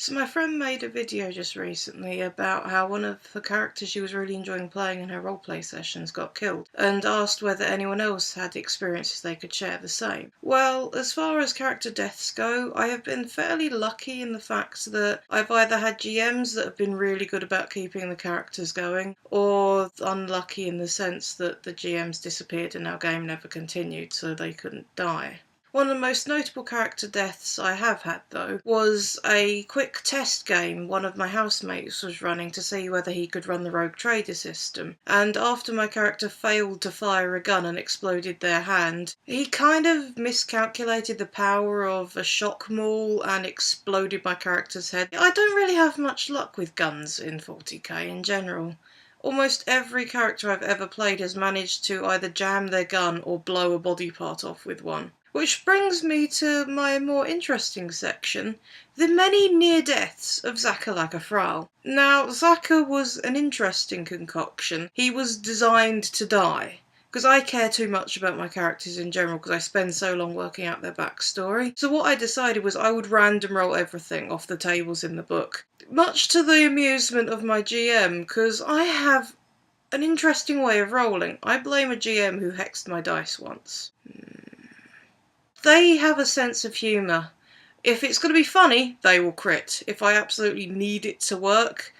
So my friend made a video just recently about how one of the characters she was really enjoying playing in her roleplay sessions got killed, and asked whether anyone else had experiences they could share the same. Well, as far as character deaths go, I have been fairly lucky in the fact that I've either had GMs that have been really good about keeping the characters going, or unlucky in the sense that the GMs disappeared and our game never continued, so they couldn't die. One of the most notable character deaths I have had, though, was a quick test game one of my housemates was running to see whether he could run the rogue trader system. And after my character failed to fire a gun and exploded their hand, he kind of miscalculated the power of a shock maul and exploded my character's head. I don't really have much luck with guns in 40k in general. Almost every character I've ever played has managed to either jam their gun or blow a body part off with one. Which brings me to my more interesting section, the many near-deaths of Zaka Lagafral. Now, Zaka was an interesting concoction. He was designed to die, because I care too much about my characters in general because I spend so long working out their backstory. So what I decided was I would random roll everything off the tables in the book, much to the amusement of my GM, because I have an interesting way of rolling. I blame a GM who hexed my dice once. They have a sense of humour. If it's going to be funny, they will crit. If I absolutely need it to work,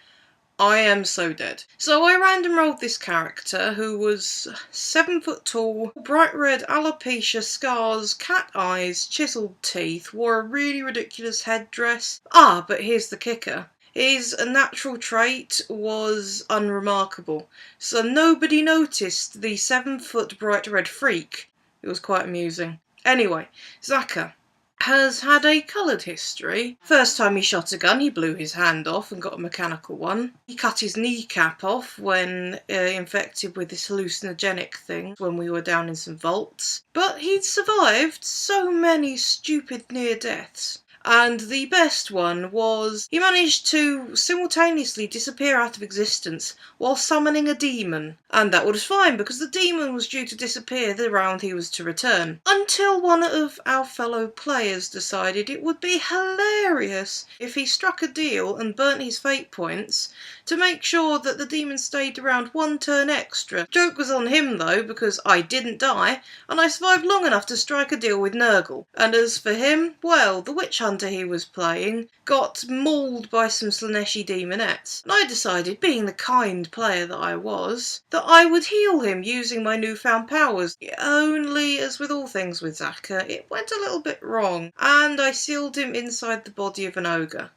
I am so dead. So I random rolled this character who was 7 foot tall, bright red alopecia, scars, cat eyes, chiselled teeth, wore a really ridiculous headdress. But here's the kicker. His natural trait was unremarkable, so nobody noticed the 7 foot bright red freak. It was quite amusing. Anyway, Zaka has had a coloured history. First time he shot a gun, he blew his hand off and got a mechanical one. He cut his kneecap off when infected with this hallucinogenic thing when we were down in some vaults. But he'd survived so many stupid near deaths. And the best one was he managed to simultaneously disappear out of existence while summoning a demon. And that was fine because the demon was due to disappear the round he was to return. Until one of our fellow players decided it would be hilarious if he struck a deal and burnt his fate points to make sure that the demon stayed around 1 turn extra. Joke was on him though, because I didn't die and I survived long enough to strike a deal with Nurgle. And as for him, well, the witch hunter he was playing got mauled by some Slaneshi demonettes. And I decided, being the kind player that I was, that I would heal him using my newfound powers. Only, as with all things with Zaka, it went a little bit wrong, and I sealed him inside the body of an ogre.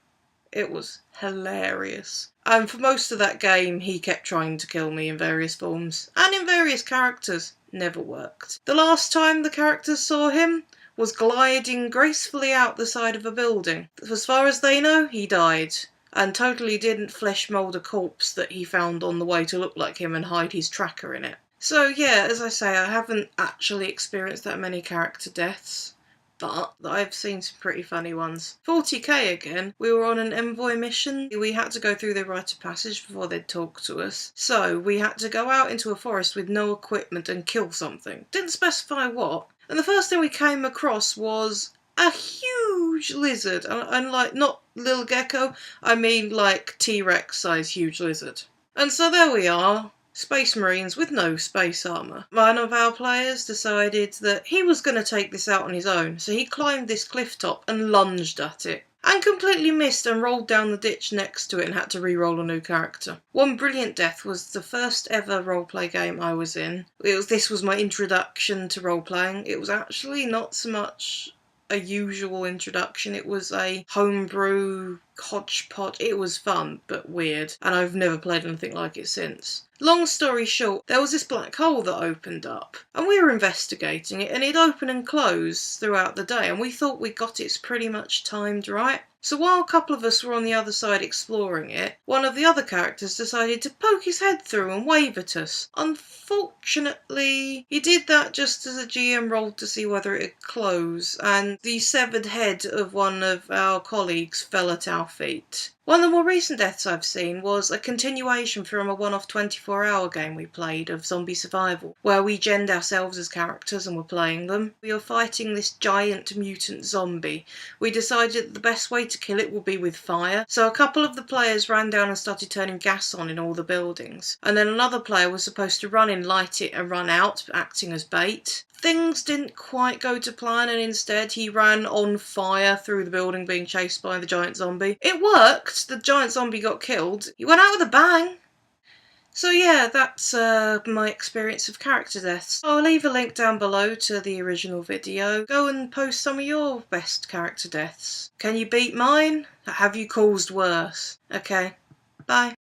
It was hilarious. And for most of that game, he kept trying to kill me in various forms, and in various characters. Never worked. The last time the characters saw him was gliding gracefully out the side of a building. As far as they know, he died, and totally didn't flesh mould a corpse that he found on the way to look like him and hide his tracker in it. So yeah, as I say, I haven't actually experienced that many character deaths, but I've seen some pretty funny ones. 40k again, we were on an envoy mission. We had to go through the rite of passage before they'd talk to us. So we had to go out into a forest with no equipment and kill something. Didn't specify what. And the first thing we came across was a huge lizard. And like, not little gecko, I mean like T-Rex size huge lizard. And so there we are. Space Marines with no space armour. One of our players decided that he was going to take this out on his own, so he climbed this cliff top and lunged at it. And completely missed and rolled down the ditch next to it and had to re-roll a new character. One brilliant death was the first ever roleplay game I was in. This was my introduction to roleplaying. It was actually not so much a usual introduction, it was a homebrew hodgepodge. It was fun, but weird, and I've never played anything like it since. Long story short, there was this black hole that opened up, and we were investigating it, and it'd open and close throughout the day, and we thought we got it pretty much timed right. So while a couple of us were on the other side exploring it, one of the other characters decided to poke his head through and wave at us. Unfortunately, he did that just as the GM rolled to see whether it'd close, and the severed head of one of our colleagues fell at our feet. One of the more recent deaths I've seen was a continuation from a one-off 24-hour game we played of zombie survival, where we genned ourselves as characters and were playing them. We were fighting this giant mutant zombie. We decided that the best way to kill it would be with fire, so a couple of the players ran down and started turning gas on in all the buildings, and then another player was supposed to run in, light it and run out, acting as bait. Things didn't quite go to plan, and instead he ran on fire through the building being chased by the giant zombie. It worked! The giant zombie got killed. He went out with a bang! So yeah, that's my experience of character deaths. I'll leave a link down below to the original video. Go and post some of your best character deaths. Can you beat mine? Have you caused worse? Okay, bye.